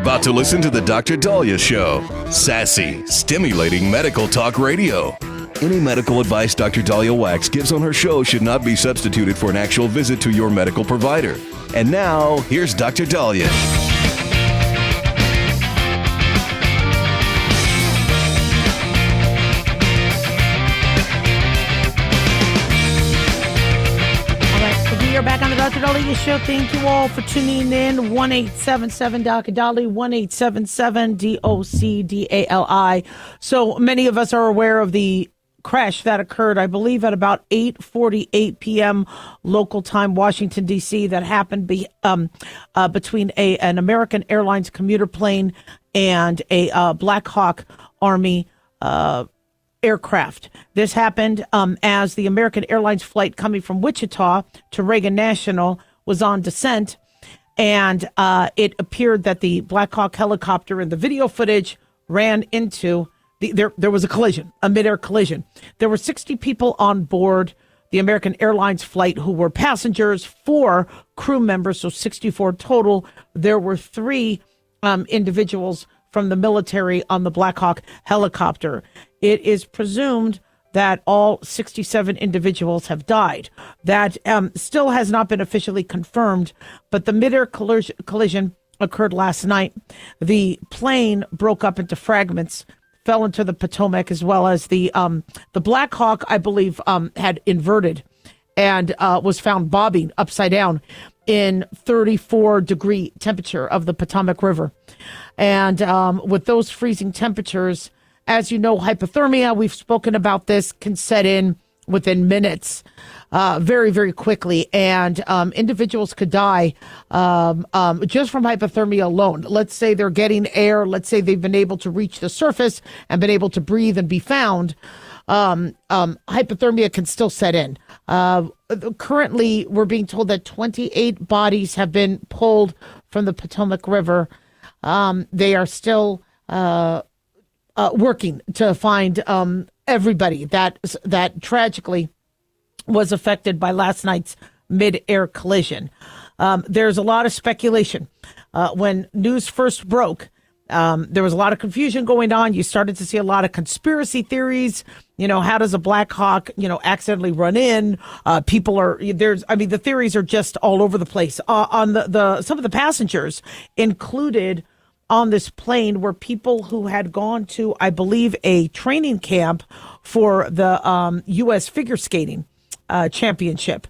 about to listen to the Dr. Daliah Show. Sassy, stimulating medical talk radio. Any medical advice Dr. Daliah Wax gives on her show should not be substituted for an actual visit to your medical provider. And now, here's Dr. Daliah. We're back on the Dr. Daliah Show. Thank you all for tuning in. 1-877 Dr. Daliah, 1-877 DOCDALI. So many of us are aware of the crash that occurred, I believe, at about 8:48 p.m. local time, Washington, D.C., that happened between an American Airlines commuter plane and a Black Hawk Army aircraft. This happened as the American Airlines flight coming from Wichita to Reagan National was on descent, and it appeared that the Black Hawk helicopter in the video footage ran into there was a collision, a midair collision. There were 60 people on board the American Airlines flight who were passengers, 4 crew members, so 64 total. There were 3 individuals from the military on the Black Hawk helicopter. It is presumed that all 67 individuals have died. That still has not been officially confirmed, but the midair collision occurred last night. The plane broke up into fragments, fell into the Potomac, as well as the Black Hawk, I believe, had inverted and was found bobbing upside down in 34-degree temperature of the Potomac River. And with those freezing temperatures, as you know, hypothermia, we've spoken about this, can set in within minutes, very, very quickly. And individuals could die just from hypothermia alone. Let's say they're getting air. Let's say they've been able to reach the surface and been able to breathe and be found. Hypothermia can still set in. Currently, we're being told that 28 bodies have been pulled from the Potomac River. They are still working to find everybody that tragically was affected by last night's mid-air collision. There's a lot of speculation. When news first broke, there was a lot of confusion going on. You started to see a lot of conspiracy theories. You know, how does a Black Hawk, accidentally run in? The theories are just all over the place. On some of the passengers included on this plane were people who had gone to, I believe, a training camp for the U.S. figure skating championship.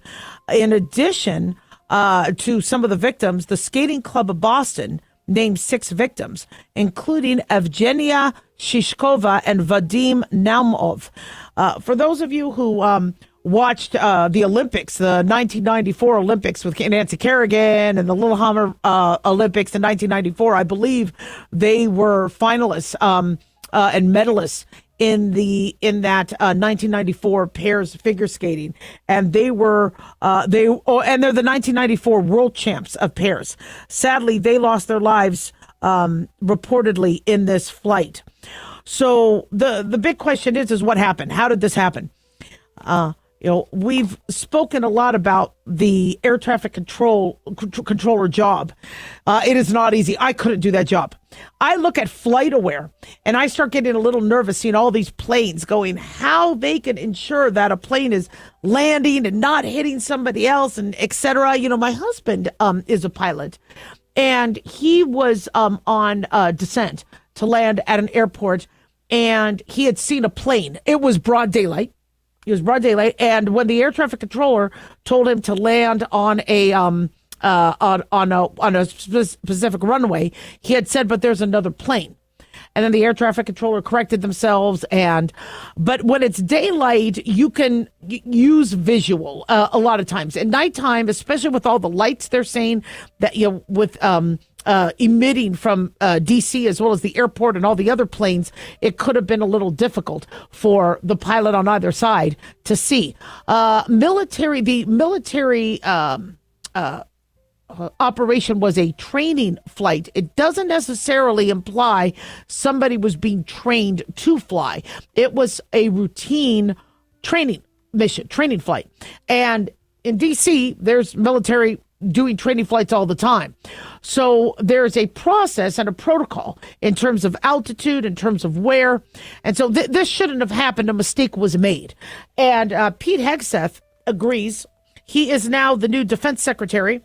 In addition to some of the victims, the Skating Club of Boston named 6 victims, including Evgenia Shishkova and Vadim Naumov. For those of you who watched the Olympics, the 1994 Olympics with Nancy Kerrigan and the Lillehammer Olympics in 1994, I believe they were finalists and medalists in that 1994 pairs figure skating, and they're the 1994 world champs of pairs. Sadly, they lost their lives reportedly in this flight. So the big question is what happened? How did this happen? We've spoken a lot about the air traffic controller job. It is not easy. I couldn't do that job. I look at FlightAware and I start getting a little nervous seeing all these planes going, how they can ensure that a plane is landing and not hitting somebody else and et cetera. My husband is a pilot, and he was on descent to land at an airport, and he had seen a plane. It was broad daylight. And when the air traffic controller told him to land on a specific runway, he had said, "But there's another plane." And then the air traffic controller corrected themselves. But when it's daylight, you can use visual a lot of times. At nighttime, especially with all the lights, they're saying that with emitting from D.C. as well as the airport and all the other planes, it could have been a little difficult for the pilot on either side to see. The military operation was a training flight. It doesn't necessarily imply somebody was being trained to fly. It was a routine training mission, training flight. And in D.C., there's military doing training flights all the time. So there's a process and a protocol in terms of altitude, in terms of wear. And so this shouldn't have happened. A mistake was made. And Pete Hegseth agrees. He is now the new defense secretary.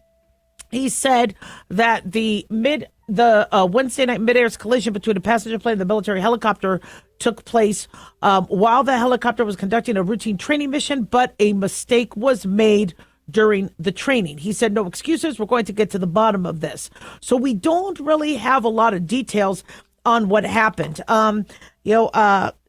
He said that the Wednesday night mid-air collision between a passenger plane and the military helicopter took place while the helicopter was conducting a routine training mission, but a mistake was made during the training. He said, no excuses. We're going to get to the bottom of this. So we don't really have a lot of details on what happened.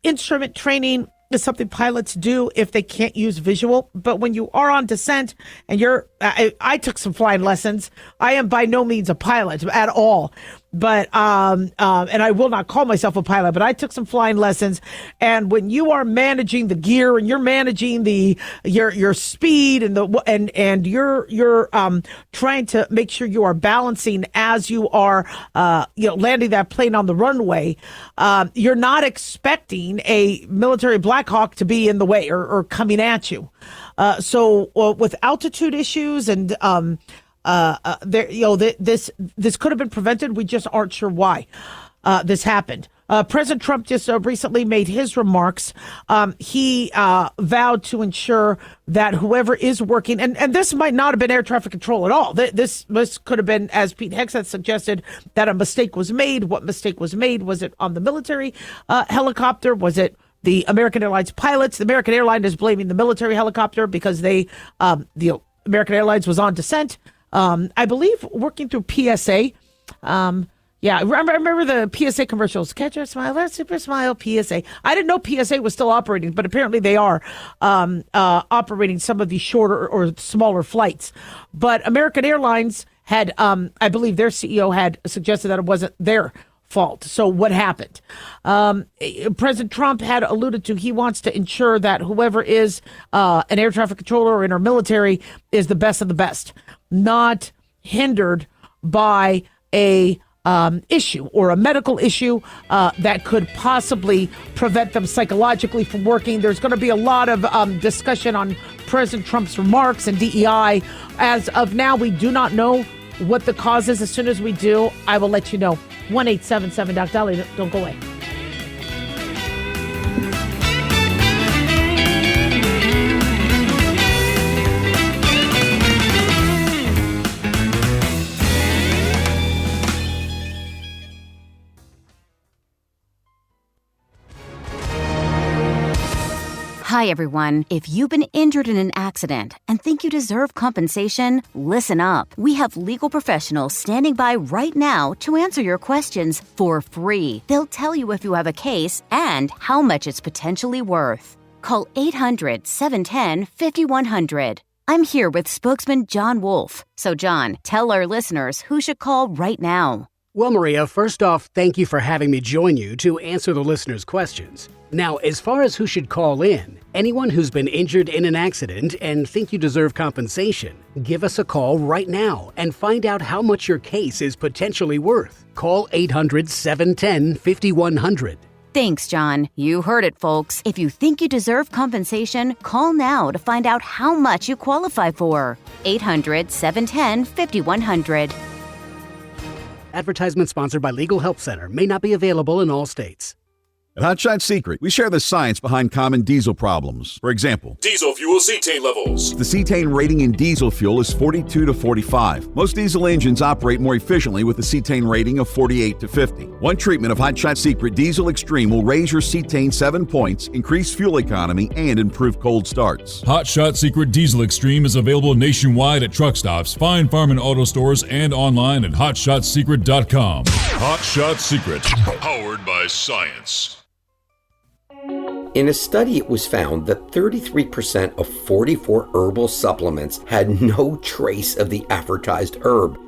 Instrument training is something pilots do if they can't use visual. But when you are on descent and I took some flying lessons. I am by no means a pilot at all. But and I will not call myself a pilot, but I took some flying lessons. And when you are managing the gear and you're managing your speed and you're trying to make sure you are balancing as you are landing that plane on the runway, you're not expecting a military Black Hawk to be in the way or coming at you. So with altitude issues and this could have been prevented. We just aren't sure why this happened. President Trump just recently made his remarks. He vowed to ensure that whoever is working, and this might not have been air traffic control at all. This could have been, as Pete Hegseth suggested, that a mistake was made. What mistake was made? Was it on the military helicopter? Was it the American Airlines pilots? The American Airlines is blaming the military helicopter because American Airlines was on descent. I believe working through PSA. I remember the PSA commercials. Catch your smile, that super smile, PSA. I didn't know PSA was still operating, but apparently they are operating some of these shorter or smaller flights. But American Airlines had, I believe their CEO had suggested that it wasn't their fault. So what happened? President Trump had alluded to he wants to ensure that whoever is an air traffic controller or in our military is the best of the best, not hindered by a issue or a medical issue that could possibly prevent them psychologically from working. There's going to be a lot of discussion on President Trump's remarks and DEI. As of now, we do not know what the cause is. As soon as we do, I will let you know. 1-877-Daliah. Don't go away. Hi, everyone. If you've been injured in an accident and think you deserve compensation, listen up. We have legal professionals standing by right now to answer your questions for free. They'll tell you if you have a case and how much it's potentially worth. Call 800-710-5100. I'm here with spokesman John Wolf. So, John, tell our listeners who should call right now. Well, Maria, first off, thank you for having me join you to answer the listeners' questions. Now, as far as who should call in, anyone who's been injured in an accident and think you deserve compensation, give us a call right now and find out how much your case is potentially worth. Call 800-710-5100. Thanks, John. You heard it, folks. If you think you deserve compensation, call now to find out how much you qualify for. 800-710-5100. Advertisement sponsored by Legal Help Center. May not be available in all states. At Hotshot Secret, we share the science behind common diesel problems. For example, diesel fuel cetane levels. The cetane rating in diesel fuel is 42 to 45. Most diesel engines operate more efficiently with a cetane rating of 48 to 50. One treatment of Hotshot Secret Diesel Extreme will raise your cetane 7 points, increase fuel economy, and improve cold starts. Hotshot Secret Diesel Extreme is available nationwide at truck stops, fine farm and auto stores, and online at hotshotsecret.com. Hotshot Secret, powered by science. In a study, it was found that 33% of 44 herbal supplements had no trace of the advertised herb.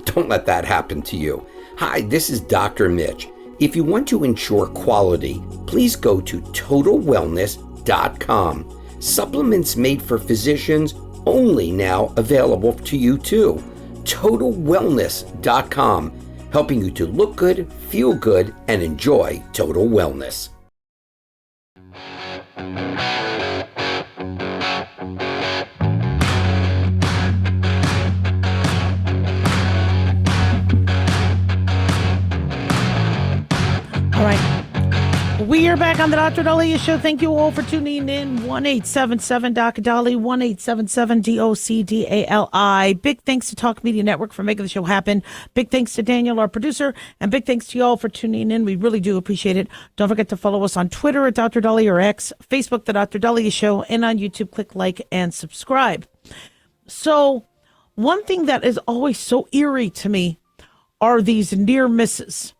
Don't let that happen to you. Hi, this is Dr. Mitch. If you want to ensure quality, please go to totalwellness.com. Supplements made for physicians only now available to you too. totalwellness.com, helping you to look good, feel good, and enjoy total wellness. We are back on the Dr. Daliah Show. Thank you all for tuning in. 1-877-Dr. Dolly, 1-877-DOCDALI. Big thanks to Talk Media Network for making the show happen. Big thanks to Daniel, our producer, and big thanks to you all for tuning in. We really do appreciate it. Don't forget to follow us on Twitter at Dr. Daliah or X, Facebook, The Dr. Daliah Show, and on YouTube, click like and subscribe. So one thing that is always so eerie to me are these near misses,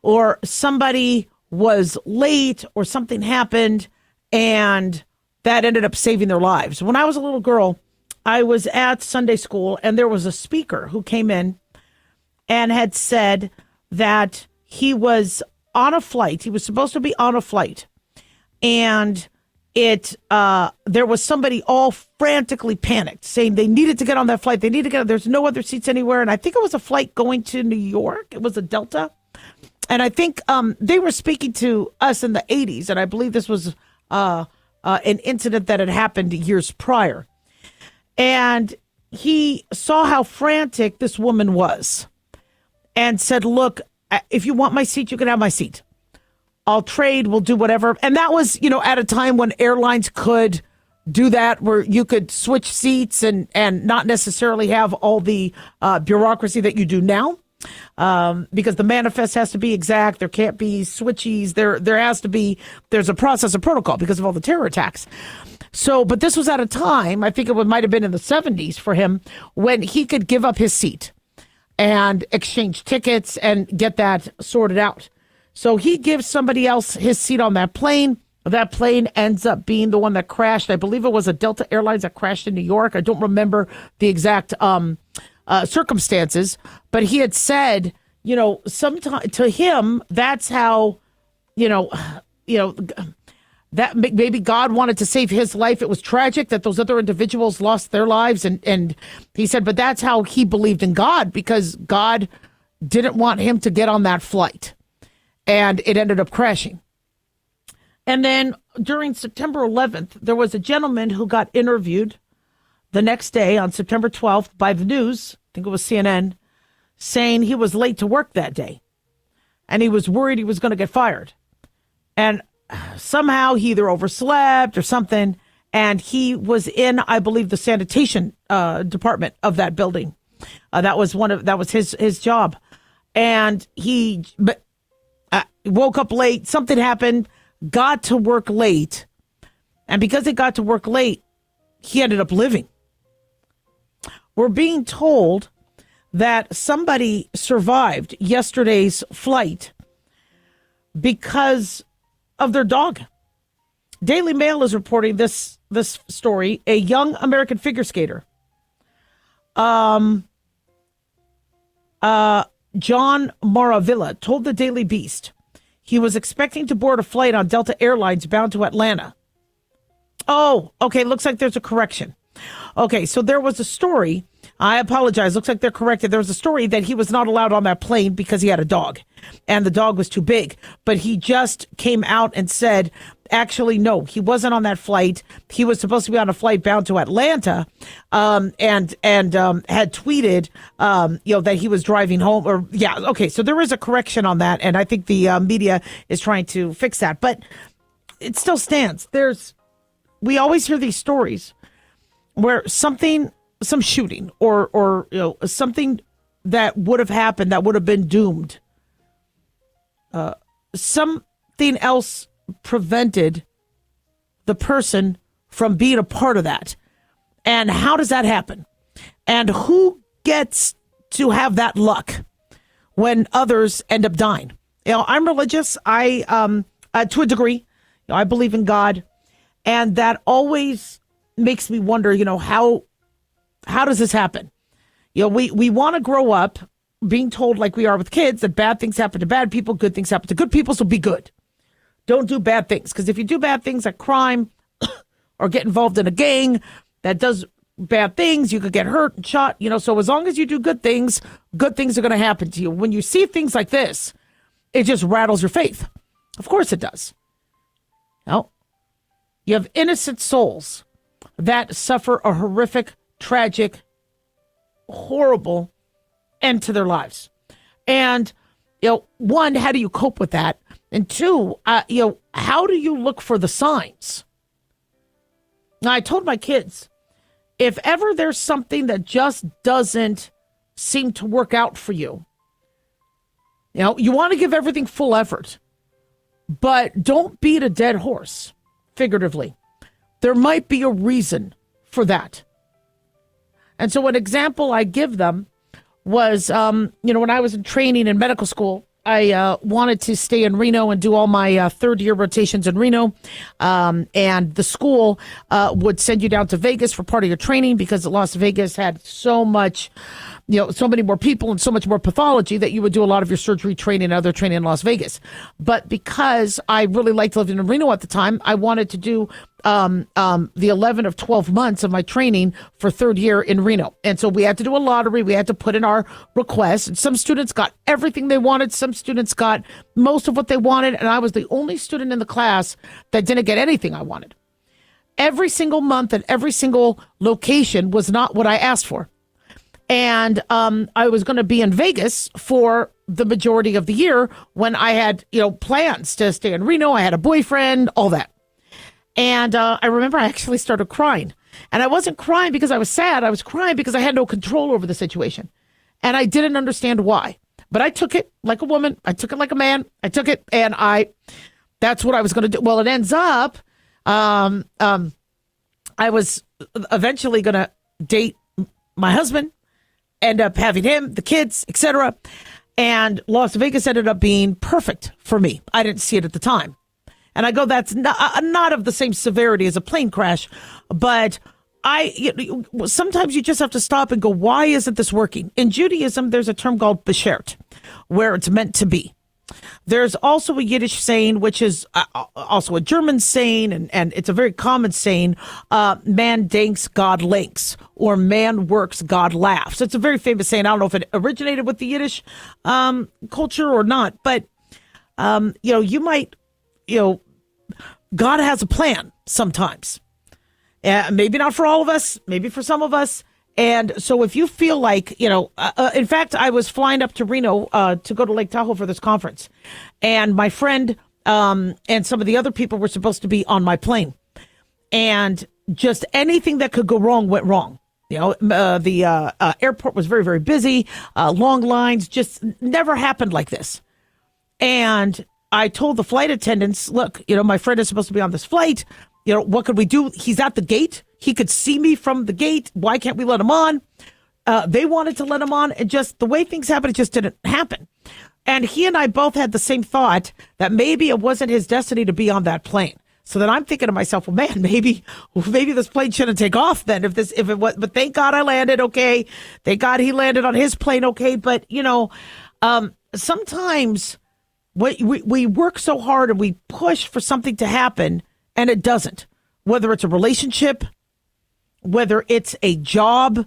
or somebody was late or something happened and that ended up saving their lives. When I was a little girl, I was at Sunday school and there was a speaker who came in and had said that he was on a flight. He was supposed to be on a flight, and there was somebody all frantically panicked saying they needed to get on that flight. They need to get, there's no other seats anywhere. And I think it was a flight going to New York. It was a Delta. And I think they were speaking to us in the 80s, and I believe this was an incident that had happened years prior. And he saw how frantic this woman was and said, look, if you want my seat, you can have my seat. I'll trade, we'll do whatever. And that was, at a time when airlines could do that, where you could switch seats and not necessarily have all the bureaucracy that you do now. Because the manifest has to be exact. There can't be switchies. There's a process of protocol because of all the terror attacks. So, but this was at a time, I think it might have been in the 70s for him, when he could give up his seat and exchange tickets and get that sorted out. So he gives somebody else his seat on that plane. That plane ends up being the one that crashed. I believe it was a Delta Airlines that crashed in New York. I don't remember the exact circumstances, but he had said, sometime to him, that's how, that maybe God wanted to save his life. It was tragic that those other individuals lost their lives. And he said, but that's how he believed in God, because God didn't want him to get on that flight, and it ended up crashing. And then during September 11th, there was a gentleman who got interviewed the next day on September 12th by the news, I think it was CNN, saying he was late to work that day and he was worried he was going to get fired. And somehow he either overslept or something, and he was in, I believe, the sanitation department of that building. That was his job. And he woke up late, something happened, got to work late. And because he got to work late, he ended up living. We're being told that somebody survived yesterday's flight because of their dog. Daily Mail is reporting this story. A young American figure skater, John Maravilla, told the Daily Beast he was expecting to board a flight on Delta Airlines bound to Atlanta. Oh, okay. Looks like there's a correction. Okay, so there was a story. I apologize. Looks like they're corrected. There was a story that he was not allowed on that plane because he had a dog, and the dog was too big. But he just came out and said, actually, no, he wasn't on that flight. He was supposed to be on a flight bound to Atlanta, and had tweeted, that he was driving home. Or yeah, okay. So there is a correction on that, and I think the media is trying to fix that. But it still stands. We always hear these stories where some shooting or something that would have happened that would have been doomed. Something else prevented the person from being a part of that. And how does that happen? And who gets to have that luck when others end up dying? I'm religious. I to a degree, I believe in God, and that always makes me wonder, how does this happen? We want to grow up being told, like we are with kids, that bad things happen to bad people, good things happen to good people, so be good. Don't do bad things. Because if you do bad things like crime or get involved in a gang that does bad things, you could get hurt and shot. So as long as you do good things are going to happen to you. When you see things like this, it just rattles your faith. Of course it does. You have innocent souls that suffer a horrific, tragic, horrible end to their lives. And, one, how do you cope with that? And two, how do you look for the signs? Now, I told my kids, if ever there's something that just doesn't seem to work out for you, you want to give everything full effort, but don't beat a dead horse, figuratively. There might be a reason for that. And so an example I give them was, when I was in training in medical school, I wanted to stay in Reno and do all my third-year rotations in Reno. And the school would send you down to Vegas for part of your training because Las Vegas had so much, so many more people and so much more pathology that you would do a lot of your surgery training and other training in Las Vegas. But because I really liked living in Reno at the time, I wanted to do the 11 of 12 months of my training for third year in Reno. And so we had to do a lottery. We had to put in our requests. And some students got everything they wanted. Some students got most of what they wanted. And I was the only student in the class that didn't get anything I wanted. Every single month and every single location was not what I asked for. And I was going to be in Vegas for the majority of the year when I had, plans to stay in Reno. I had a boyfriend, all that. And I remember I actually started crying. And I wasn't crying because I was sad. I was crying because I had no control over the situation. And I didn't understand why. But I took it like a woman. I took it like a man. I took it and that's what I was going to do. Well, it ends up, I was eventually going to date my husband, end up having him, the kids, etc. And Las Vegas ended up being perfect for me. I didn't see it at the time. And I go, that's not of the same severity as a plane crash, but sometimes you just have to stop and go, why isn't this working? In Judaism, there's a term called beshert, where it's meant to be. There's also a Yiddish saying, which is also a German saying, and it's a very common saying, man denks, God links, or man works, God laughs. It's a very famous saying. I don't know if it originated with the Yiddish culture or not, but, you might, God has a plan sometimes. Maybe not for all of us, maybe for some of us. And so if you feel like, in fact, I was flying up to Reno to go to Lake Tahoe for this conference. And my friend and some of the other people were supposed to be on my plane. And just anything that could go wrong went wrong. The airport was very, very busy, long lines, just never happened like this. And I told the flight attendants, look, my friend is supposed to be on this flight. What could we do? He's at the gate. He could see me from the gate. Why can't we let him on? They wanted to let him on. And just the way things happened, it just didn't happen. And he and I both had the same thought that maybe it wasn't his destiny to be on that plane. So then I'm thinking to myself, well, man, maybe this plane shouldn't take off then if it was, but thank God I landed okay. Thank God he landed on his plane okay. But, sometimes we work so hard and we push for something to happen and it doesn't, whether it's a relationship, whether it's a job,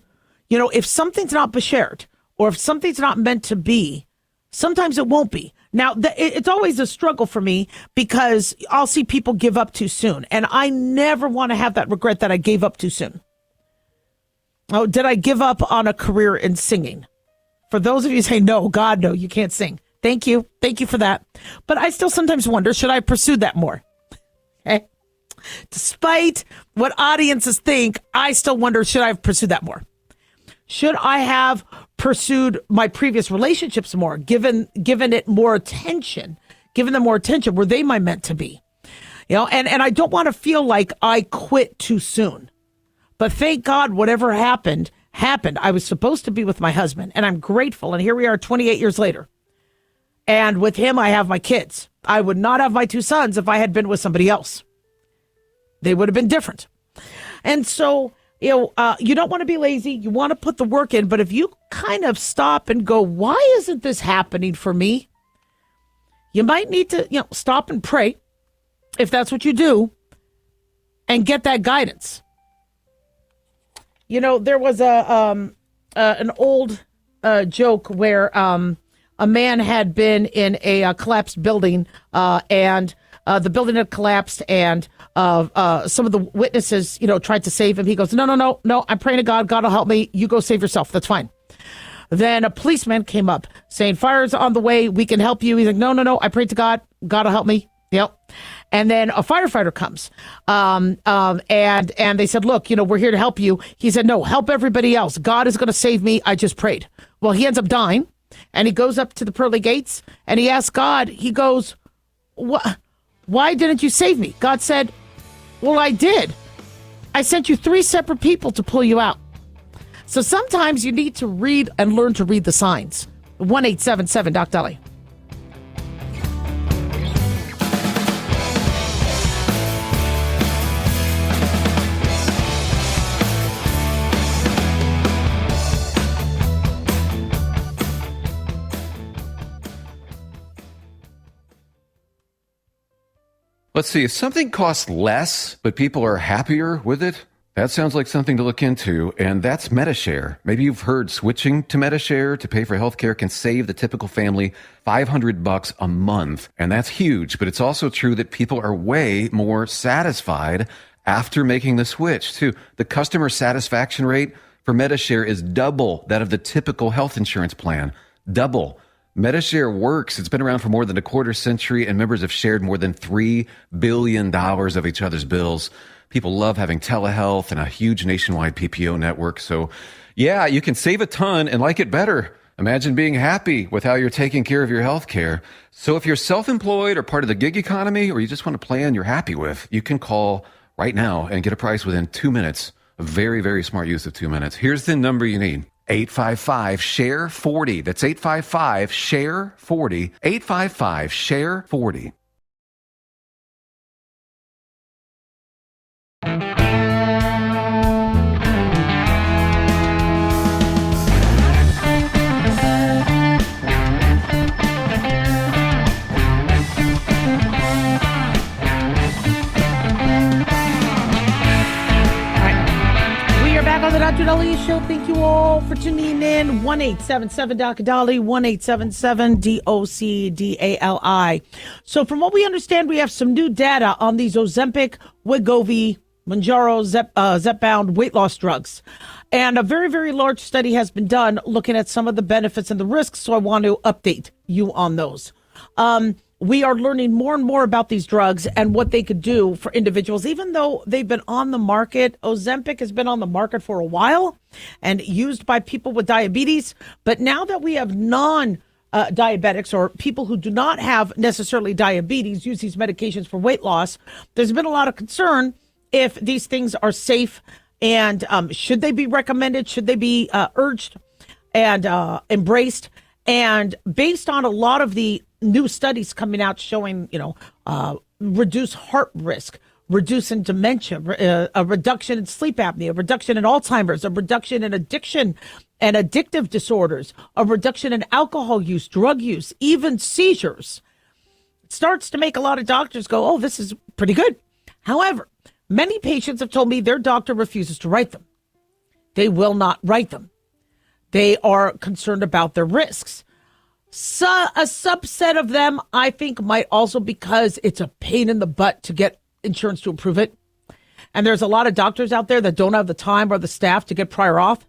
if something's not beshared or if something's not meant to be, sometimes it won't be. Now, it's always a struggle for me because I'll see people give up too soon. And I never want to have that regret that I gave up too soon. Oh, did I give up on a career in singing? For those of you who say, no, God, no, you can't sing. Thank you. Thank you for that. But I still sometimes wonder, should I pursue that more? Okay. Despite what audiences think, I still wonder, should I have pursued that more? Should I have pursued my previous relationships more, given it more attention, given them more attention? Were they my meant to be? And I don't want to feel like I quit too soon. But thank God, whatever happened. I was supposed to be with my husband, and I'm grateful. And here we are 28 years later. And with him, I have my kids. I would not have my two sons if I had been with somebody else. They would have been different. And so, you don't want to be lazy. You want to put the work in. But if you kind of stop and go, why isn't this happening for me? You might need to, stop and pray, if that's what you do, and get that guidance. There was an old joke where a man had been in a collapsed building, and the building had collapsed, and some of the witnesses, tried to save him. He goes, no, I'm praying to God. God will help me. You go save yourself. That's fine. Then a policeman came up saying, fire's on the way. We can help you. He's like, no. I prayed to God. God will help me. Yep. And then a firefighter comes. And they said, look, we're here to help you. He said, no, help everybody else. God is going to save me. I just prayed. Well, he ends up dying. And he goes up to the pearly gates and he asks God, he goes, why didn't you save me? God said, well, I did. I sent you 3 separate people to pull you out. So sometimes you need to read and learn to read the signs. 1-877 Doc Daliah. Let's see, if something costs less, but people are happier with it, that sounds like something to look into, and that's MediShare. Maybe you've heard switching to MediShare to pay for healthcare can save the typical family $500 a month, and that's huge, but it's also true that people are way more satisfied after making the switch, too. The customer satisfaction rate for MediShare is double that of the typical health insurance plan. Double. MediShare works. It's been around for more than a quarter century, and members have shared more than $3 billion of each other's bills. People love having telehealth and a huge nationwide PPO network. So, yeah, you can save a ton and like it better. Imagine being happy with how you're taking care of your health care. So if you're self-employed or part of the gig economy, or you just want a plan you're happy with, you can call right now and get a price within 2 minutes. A very, very smart use of 2 minutes. Here's the number you need. 855-SHARE-40. That's 855-SHARE-40. 855-SHARE-40. On the Dr. Daliah Show. Thank you all for tuning in. 1-877 Dr. Daliah, 1-877 DOCDALI. So from what we understand, we have some new data on these Ozempic, Wegovy, Mounjaro, Zepbound weight loss drugs. And a very, very large study has been done looking at some of the benefits and the risks. So I want to update you on those. We are learning more and more about these drugs and what they could do for individuals. Even though they've been on the market, Ozempic has been on the market for a while and used by people with diabetes. But now that we have diabetics or people who do not have necessarily diabetes use these medications for weight loss, there's been a lot of concern if these things are safe and should they be recommended, should they be urged and embraced. And based on a lot of the new studies coming out showing, reduced heart risk, reducing dementia, a reduction in sleep apnea, a reduction in Alzheimer's, a reduction in addiction and addictive disorders, a reduction in alcohol use, drug use, even seizures, it starts to make a lot of doctors go, oh, this is pretty good. However, many patients have told me their doctor refuses to write them. They will not write them. They are concerned about their risks. So a subset of them, I think, might also because it's a pain in the butt to get insurance to approve it. And there's a lot of doctors out there that don't have the time or the staff to get prior auth.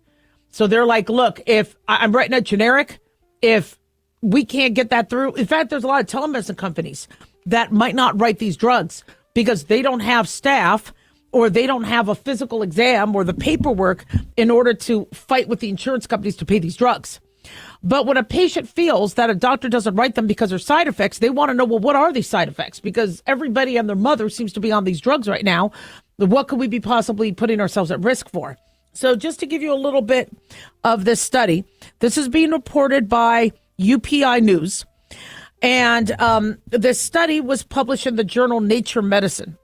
So they're like, look, if I'm writing a generic, if we can't get that through. In fact, there's a lot of telemedicine companies that might not write these drugs because they don't have staff or they don't have a physical exam or the paperwork in order to fight with the insurance companies to pay these drugs. But when a patient feels that a doctor doesn't write them because of side effects, they want to know, well, what are these side effects? Because everybody and their mother seems to be on these drugs right now. What could we be possibly putting ourselves at risk for? So just to give you a little bit of this study, this is being reported by UPI News. And this study was published in the journal Nature Medicine.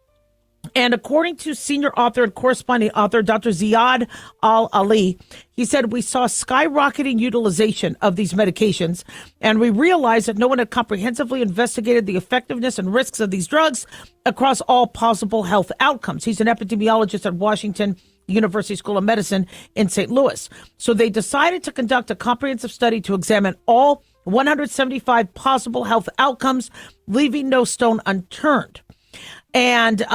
And according to senior author and corresponding author, Dr. Ziad Al-Ali, he said, we saw skyrocketing utilization of these medications, and we realized that no one had comprehensively investigated the effectiveness and risks of these drugs across all possible health outcomes. He's an epidemiologist at Washington University School of Medicine in St. Louis. So they decided to conduct a comprehensive study to examine all 175 possible health outcomes, leaving no stone unturned. And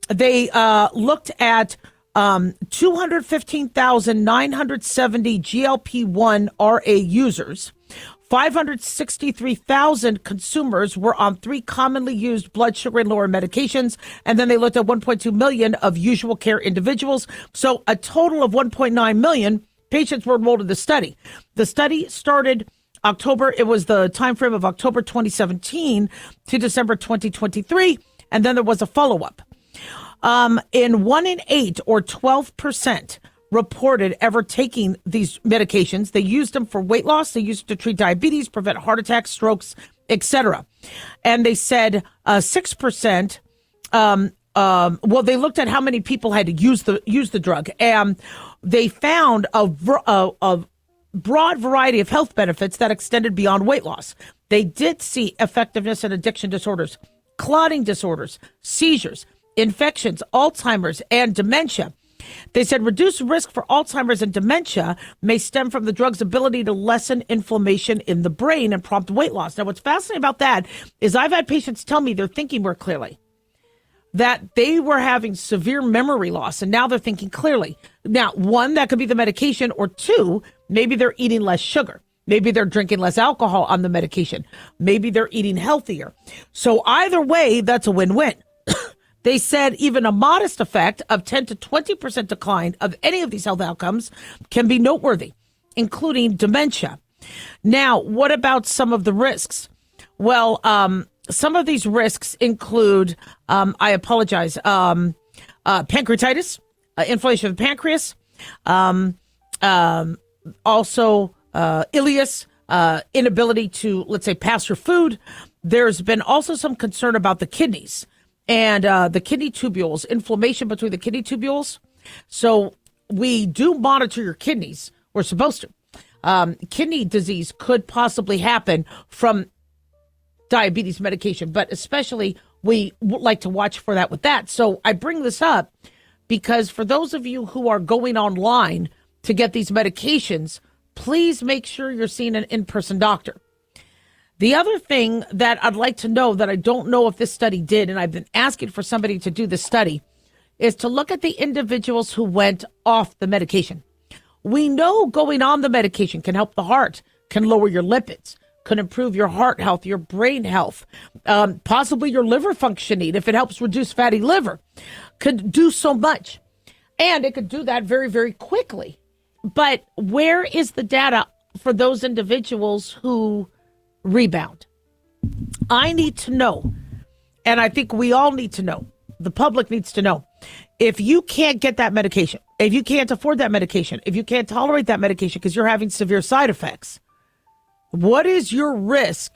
they looked at 215,970 GLP-1 RA users. 563,000 consumers were on 3 commonly used blood sugar and lower medications. And then they looked at 1.2 million of usual care individuals. So a total of 1.9 million patients were enrolled in the study. The study started October. It was the time frame of October 2017 to December 2023. And then there was a follow-up. In 1 in 8 or 12% reported ever taking these medications. They used them for weight loss. They used them to treat diabetes, prevent heart attacks, strokes, etc. And they said 6%. Well, they looked at how many people had used the drug, and they found a broad variety of health benefits that extended beyond weight loss. They did see effectiveness in addiction disorders, clotting disorders, seizures, infections, Alzheimer's, and dementia. They said reduced risk for Alzheimer's and dementia may stem from the drug's ability to lessen inflammation in the brain and prompt weight loss. Now, what's fascinating about that is I've had patients tell me they're thinking more clearly, that they were having severe memory loss, and now they're thinking clearly. Now, 1, that could be the medication, or 2, maybe they're eating less sugar. Maybe they're drinking less alcohol on the medication. Maybe they're eating healthier. So either way, that's a win-win. They said even a modest effect of 10 to 20% decline of any of these health outcomes can be noteworthy, including dementia. Now, what about some of the risks? Well, some of these risks include, pancreatitis, inflammation of the pancreas, also ileus, inability to, let's say, pass your food. There's been also some concern about the kidneys and the kidney tubules, inflammation between the kidney tubules. So we do monitor your kidneys. We're supposed to. Kidney disease could possibly happen from diabetes medication, but especially we would like to watch for that with that. So I bring this up because for those of you who are going online to get these medications, please make sure you're seeing an in-person doctor. The other thing that I'd like to know that I don't know if this study did, and I've been asking for somebody to do this study, is to look at the individuals who went off the medication. We know going on the medication can help the heart, can lower your lipids, can improve your heart health, your brain health, possibly your liver functioning if it helps reduce fatty liver, could do so much. And it could do that very, very quickly. But where is the data for those individuals who rebound? I need to know, and I think we all need to know, the public needs to know, if you can't get that medication, if you can't afford that medication, if you can't tolerate that medication because you're having severe side effects, what is your risk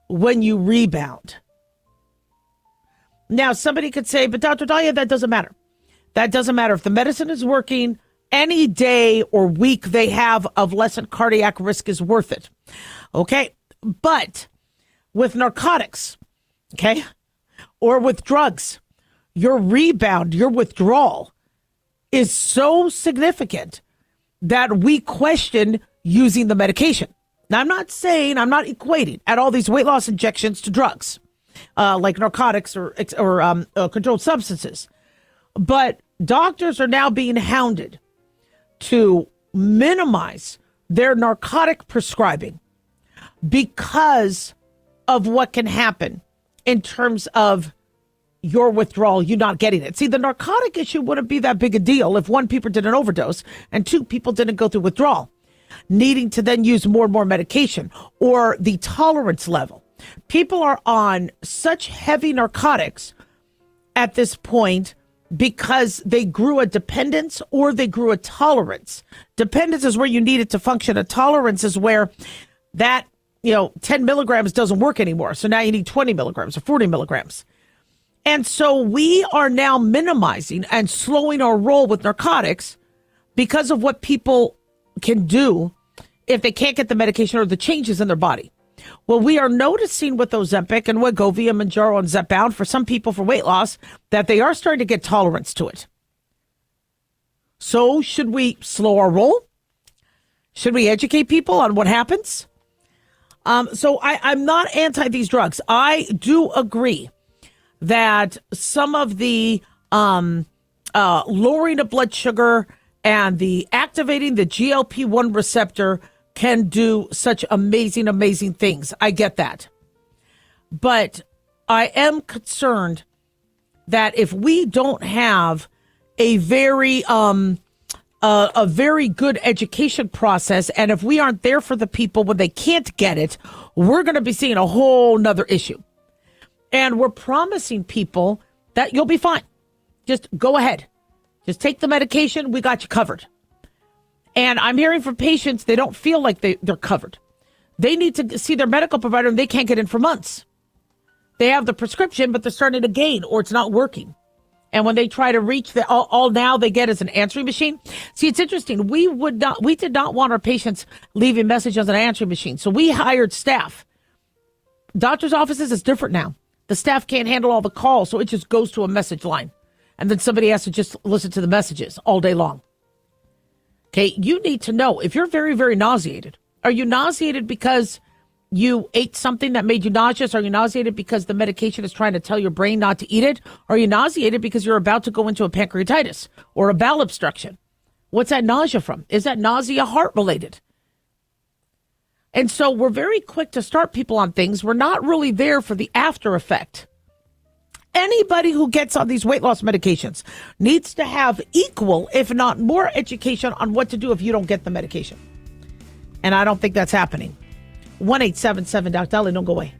when you rebound? Now, somebody could say, but Dr. Daliah, that doesn't matter. That doesn't matter. If the medicine is working, any day or week they have of lessened cardiac risk is worth it. Okay. But with narcotics, okay, or with drugs, your rebound, your withdrawal is so significant that we question using the medication. Now, I'm not equating at all these weight loss injections to drugs, like narcotics or controlled substances. But doctors are now being hounded to minimize their narcotic prescribing because of what can happen in terms of your withdrawal, you not getting it. See, the narcotic issue wouldn't be that big a deal if 1, people didn't overdose, and 2, people didn't go through withdrawal, needing to then use more and more medication, or the tolerance level. People are on such heavy narcotics at this point because they grew a dependence or they grew a tolerance. Dependence is where you need it to function. A tolerance is where that 10 milligrams doesn't work anymore. So now you need 20 milligrams or 40 milligrams. And so we are now minimizing and slowing our roll with narcotics because of what people can do if they can't get the medication or the changes in their body. Well, we are noticing with Ozempic and Wegovy and Mounjaro and Zepbound for some people for weight loss that they are starting to get tolerance to it. So should we slow our roll? Should we educate people on what happens? So I'm not anti these drugs. I do agree that some of the lowering the blood sugar and the activating the GLP-1 receptor can do such amazing, amazing things. I get that. But I am concerned that if we don't have a very good education process, and if we aren't there for the people when they can't get it, we're going to be seeing a whole nother issue. And we're promising people that you'll be fine. Just go ahead. Just take the medication. We got you covered. And I'm hearing from patients, they don't feel like they're covered. They need to see their medical provider and they can't get in for months. They have the prescription, but they're starting to gain or it's not working. And when they try to reach all now they get is an answering machine. See, it's interesting. We did not want our patients leaving messages on an answering machine. So we hired staff. Doctors' offices is different now. The staff can't handle all the calls, so it just goes to a message line. And then somebody has to just listen to the messages all day long. Okay, you need to know if you're very, very nauseated. Are you nauseated because you ate something that made you nauseous? Are you nauseated because the medication is trying to tell your brain not to eat it? Are you nauseated because you're about to go into a pancreatitis or a bowel obstruction? What's that nausea from? Is that nausea heart related? And so we're very quick to start people on things. We're not really there for the after effect. Anybody who gets on these weight loss medications needs to have equal, if not more, education on what to do if you don't get the medication. And I don't think that's happening. 1-877-Dr. Daliah, don't go away.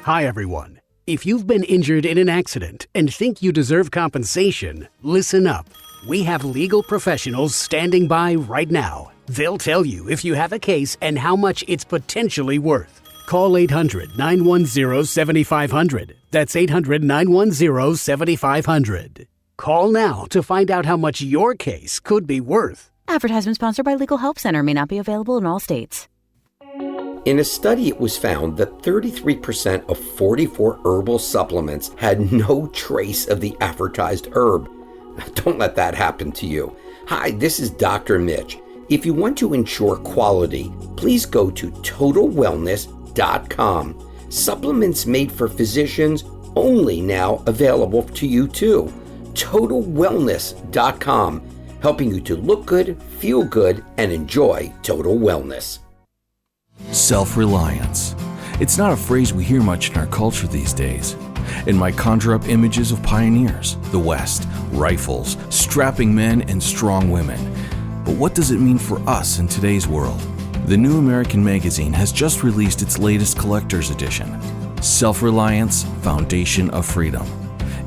Hi, everyone. If you've been injured in an accident and think you deserve compensation, listen up. We have legal professionals standing by right now. They'll tell you if you have a case and how much it's potentially worth. Call 800-910-7500. That's 800-910-7500. Call now to find out how much your case could be worth. Advertisement sponsored by Legal Help Center. May not be available in all states. In a study, it was found that 33% of 44 herbal supplements had no trace of the advertised herb. Don't let that happen to you. Hi, this is Dr. Mitch. If you want to ensure quality, please go to totalwellness.com. Supplements made for physicians only now available to you too. Totalwellness.com, helping you to look good, feel good, and enjoy total wellness. Self-reliance. It's not a phrase we hear much in our culture these days. It might conjure up images of pioneers, the West, rifles, strapping men, and strong women. But what does it mean for us in today's world? The New American Magazine has just released its latest collector's edition, Self-Reliance, Foundation of Freedom.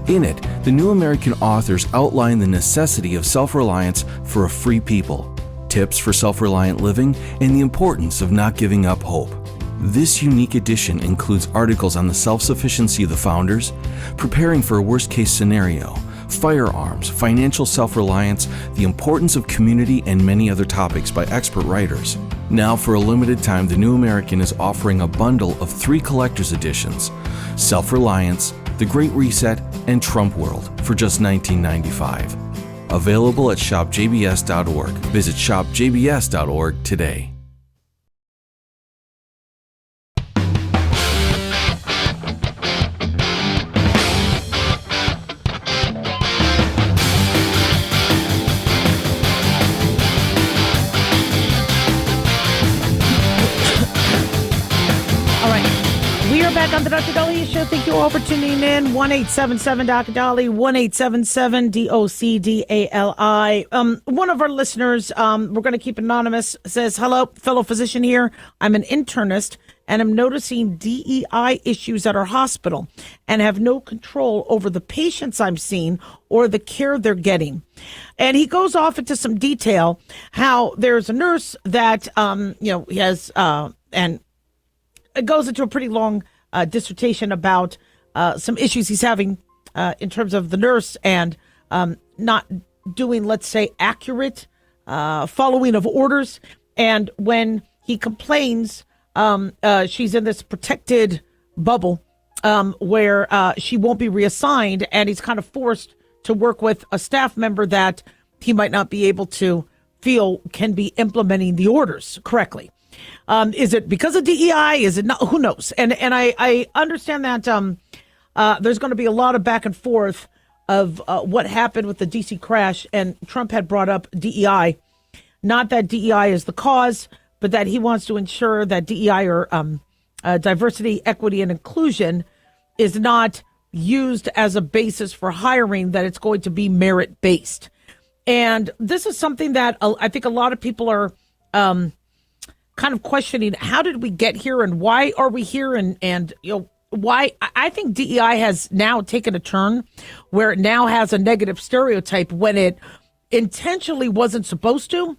In it, the New American authors outline the necessity of self-reliance for a free people, tips for self-reliant living, and the importance of not giving up hope. This unique edition includes articles on the self-sufficiency of the founders, preparing for a worst-case scenario, firearms, financial self-reliance, the importance of community, and many other topics by expert writers. Now, for a limited time, the New American is offering a bundle of 3 collector's editions, Self-Reliance, The Great Reset, and Trump World, for just $19.95. Available at shopjbs.org. Visit shopjbs.org today. Back on the Dr. Daliah Show. Thank you all for tuning in. 1-877-Dr. Daliah, 1-877-DOCDALI. One of our listeners, we're going to keep anonymous, says, hello, fellow physician here. I'm an internist and I'm noticing DEI issues at our hospital and have no control over the patients I'm seeing or the care they're getting. And he goes off into some detail how there's a nurse that, has, and it goes into a pretty long dissertation about some issues he's having in terms of the nurse and not doing, let's say, accurate following of orders. And when he complains she's in this protected bubble where she won't be reassigned, and he's kind of forced to work with a staff member that he might not be able to feel can be implementing the orders correctly. Is it because of DEI? Is it not? Who knows? And I understand that there's going to be a lot of back and forth of what happened with the DC crash, and Trump had brought up DEI. Not that DEI is the cause, but that he wants to ensure that DEI or diversity, equity, and inclusion is not used as a basis for hiring, that it's going to be merit-based. And this is something that I think a lot of people are kind of questioning. How did we get here, and why are we here? And why? I think DEI has now taken a turn where it now has a negative stereotype when it intentionally wasn't supposed to.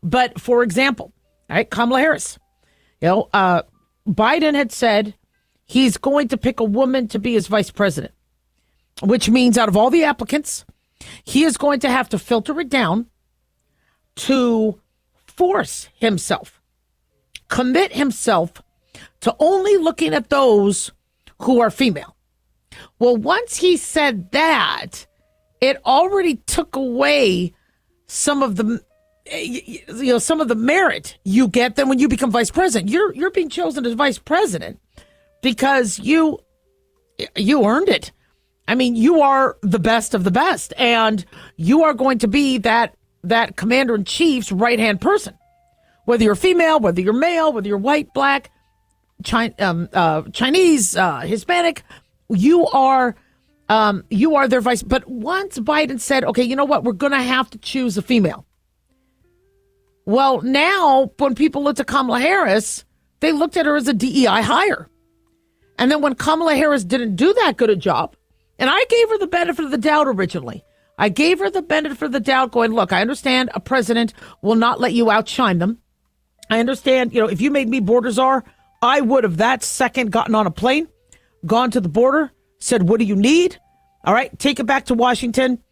But for example, all right, Kamala Harris, Biden had said he's going to pick a woman to be his vice president, which means out of all the applicants, he is going to have to filter it down to force himself, commit himself to only looking at those who are female. Well, once he said that, it already took away some of the some of the merit you get then when you become vice president. You're being chosen as vice president because you earned it. I mean, you are the best of the best, and you are going to be that commander-in-chief's right-hand person. Whether you're female, whether you're male, whether you're white, black, Chinese, Hispanic, you are their vice. But once Biden said, okay, you know what, we're going to have to choose a female. Well, now when people looked at Kamala Harris, they looked at her as a DEI hire. And then when Kamala Harris didn't do that good a job, and I gave her the benefit of the doubt originally. I gave her the benefit of the doubt going, look, I understand a president will not let you outshine them. I understand, if you made me border czar, I would have that second gotten on a plane, gone to the border, said, what do you need? All right, take it back to Washington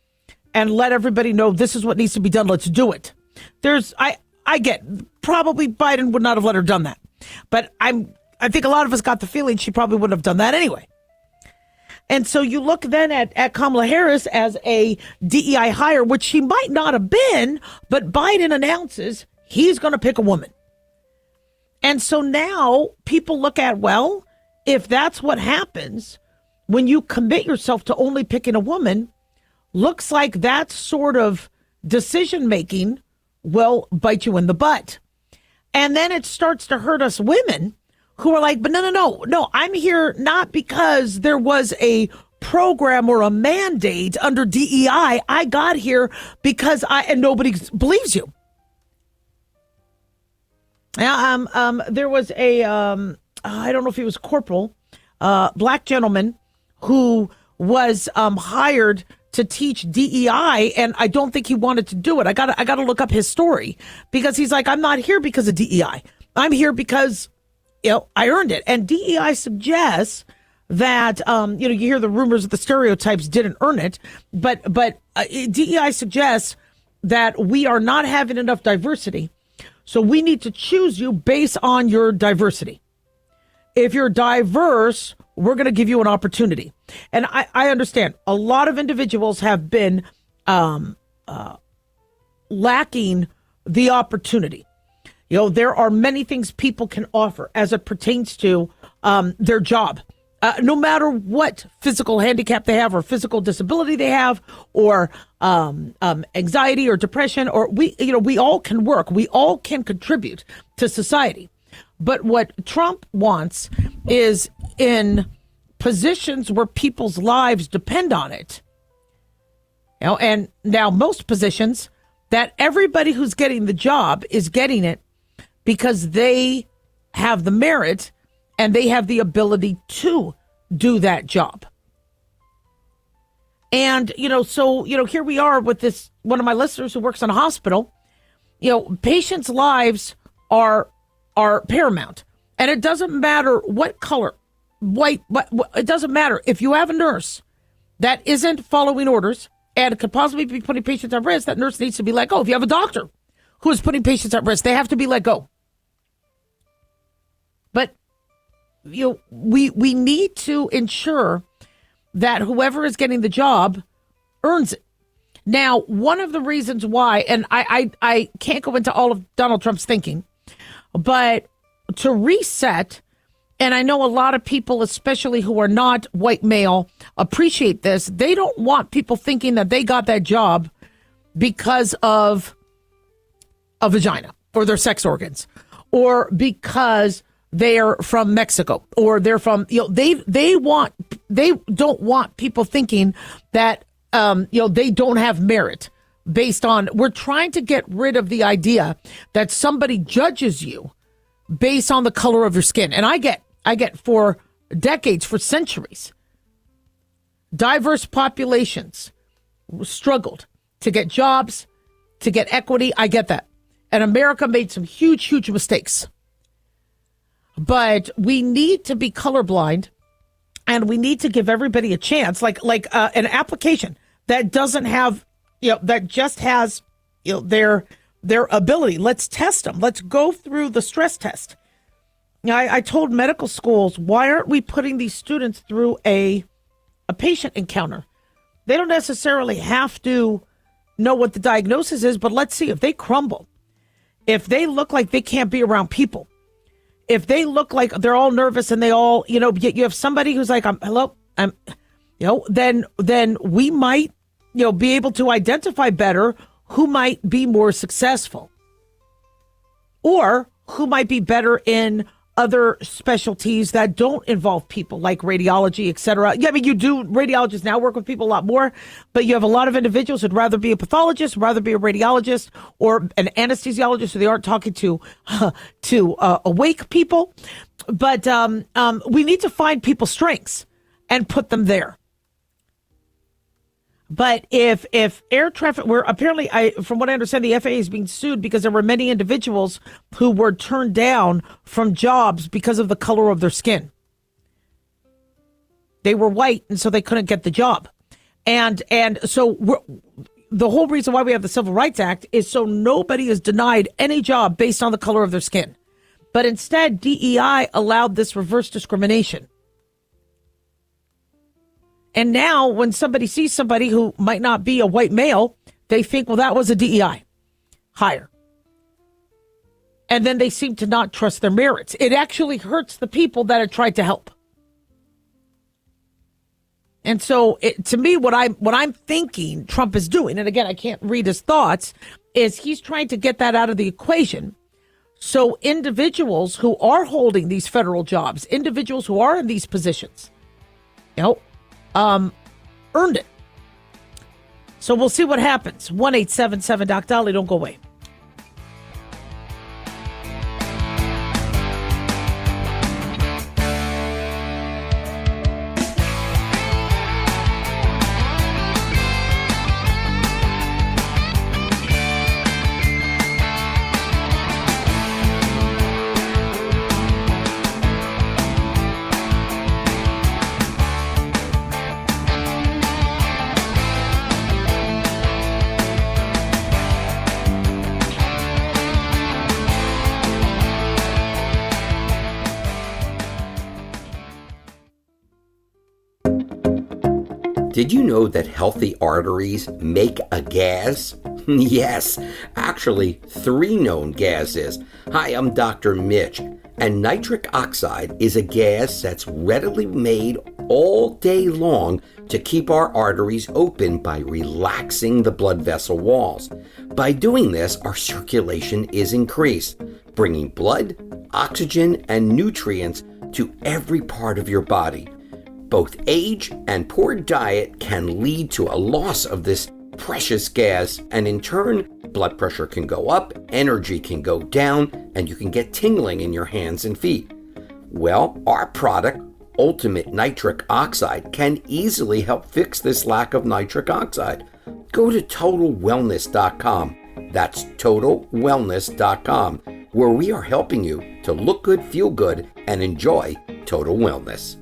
and let everybody know this is what needs to be done. Let's do it. I get probably Biden would not have let her done that. But I think a lot of us got the feeling she probably wouldn't have done that anyway. And so you look then at Kamala Harris as a DEI hire, which she might not have been, but Biden announces he's going to pick a woman. And so now people look at, well, if that's what happens when you commit yourself to only picking a woman, looks like that sort of decision making will bite you in the butt. And then it starts to hurt us women who are like, but no, I'm here not because there was a program or a mandate under DEI. I got here because and nobody believes you. There was a, I don't know if he was corporal, black gentleman who was hired to teach DEI, and I don't think he wanted to do it. I gotta look up his story, because he's like, I'm not here because of DEI. I'm here because, I earned it. And DEI suggests that, you hear the rumors that the stereotypes didn't earn it, but DEI suggests that we are not having enough diversity. So we need to choose you based on your diversity. If you're diverse, we're going to give you an opportunity. And I understand a lot of individuals have been lacking the opportunity. There are many things people can offer as it pertains to their job. No matter what physical handicap they have or physical disability they have, or anxiety or depression, or we all can work. We all can contribute to society. But what Trump wants is in positions where people's lives depend on it. And now most positions that everybody who's getting the job is getting it because they have the merit and they have the ability to do that job. And, so, here we are with this, one of my listeners who works in a hospital. Patients' lives are paramount. And it doesn't matter what color, white, it doesn't matter. If you have a nurse that isn't following orders and could possibly be putting patients at risk, that nurse needs to be let go. If you have a doctor who is putting patients at risk, they have to be let go. we need to ensure that whoever is getting the job earns it. Now, one of the reasons why, and I can't go into all of Donald Trump's thinking, but to reset, and I know a lot of people, especially who are not white male, appreciate this. They don't want people thinking that they got that job because of a vagina or their sex organs, or because they're from Mexico, or they're from, they don't want people thinking that they don't have merit based on, we're trying to get rid of the idea that somebody judges you based on the color of your skin. And I get for decades, for centuries, diverse populations struggled to get jobs, to get equity. I get that. And America made some huge, huge mistakes. But we need to be colorblind, and we need to give everybody a chance, like an application that doesn't have, that just has, their ability. Let's test them. Let's go through the stress test. I told medical schools, why aren't we putting these students through a patient encounter? They don't necessarily have to know what the diagnosis is, but let's see if they crumble. If they look like they can't be around people, if they look like they're all nervous and they all, you have somebody who's like, then we might, be able to identify better who might be more successful or who might be better in other specialties that don't involve people, like radiology, et cetera. Yeah, I mean, radiologists now work with people a lot more, but you have a lot of individuals who'd rather be a pathologist, rather be a radiologist or an anesthesiologist, so they aren't talking to awake people. But we need to find people's strengths and put them there. But if air traffic were apparently, from what I understand, the FAA is being sued because there were many individuals who were turned down from jobs because of the color of their skin. They were white, and so they couldn't get the job. And so the whole reason why we have the Civil Rights Act is so nobody is denied any job based on the color of their skin. But instead, DEI allowed this reverse discrimination. And now when somebody sees somebody who might not be a white male, they think, well, that was a DEI hire. And then they seem to not trust their merits. It actually hurts the people that are trying to help. And so to me, what I'm thinking Trump is doing, and again, I can't read his thoughts, is he's trying to get that out of the equation. So individuals who are holding these federal jobs, individuals who are in these positions, earned it. So we'll see what happens. 1-877 Doc Daliah, don't go away. Did you know that healthy arteries make a gas? Yes, actually 3 known gases. Hi, I'm Dr. Mitch, and nitric oxide is a gas that's readily made all day long to keep our arteries open by relaxing the blood vessel walls. By doing this, our circulation is increased, bringing blood, oxygen, and nutrients to every part of your body. Both age and poor diet can lead to a loss of this precious gas, and in turn, blood pressure can go up, energy can go down, and you can get tingling in your hands and feet. Well, our product, Ultimate Nitric Oxide, can easily help fix this lack of nitric oxide. Go to TotalWellness.com. That's TotalWellness.com, where we are helping you to look good, feel good, and enjoy total wellness.